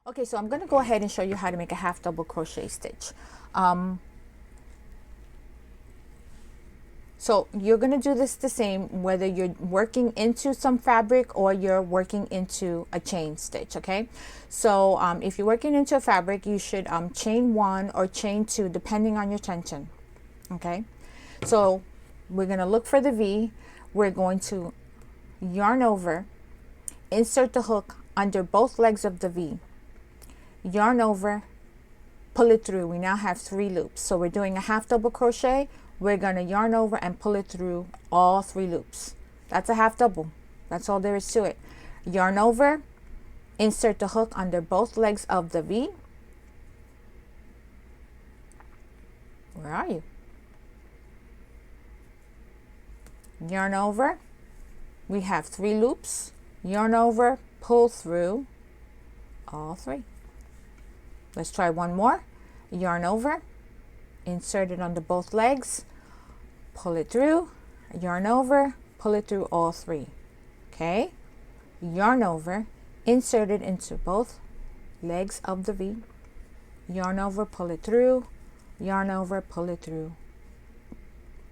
Okay, so I'm going to go ahead and show you how to make a half double crochet stitch. So you're going to do this the same whether you're working into some fabric or you're working into a chain stitch, okay? So if you're working into a fabric, you should chain 1 or chain 2 depending on your tension, okay? So we're going to look for the V. We're going to yarn over, insert the hook under both legs of the V, yarn over, pull it through. We now have 3 loops. So we're doing a half double crochet. We're going to yarn over and pull it through all 3 loops. That's a half double. That's all there is to it. Yarn over, insert the hook under both legs of the V. Where are you? Yarn over. We have 3 loops. Yarn over, pull through all 3. Let's try one more. Yarn over, insert it under both legs, pull it through, yarn over, pull it through all 3. Okay, yarn over, insert it into both legs of the V, yarn over, pull it through, yarn over, pull it through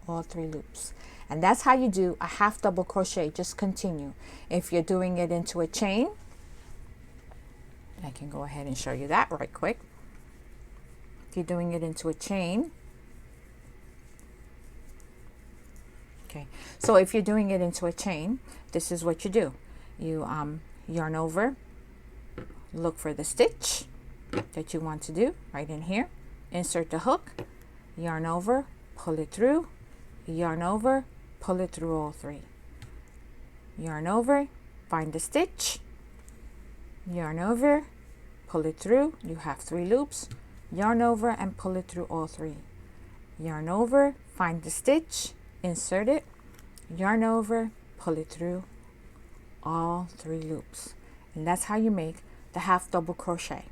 all 3 loops. And that's how you do a half double crochet. Just continue. If you're doing it into a chain, I can go ahead and show you that right quick. If you're doing it into a chain, okay, so if you're doing it into a chain, this is what you do. You yarn over, look for the stitch that you want to do right in here, insert the hook, yarn over, pull it through, yarn over, pull it through all 3. Yarn over, find the stitch, yarn over, pull it through. You have 3 loops. Yarn over and pull it through all 3. Yarn over, find the stitch, insert it, yarn over, pull it through all 3 loops. And that's how you make the half double crochet.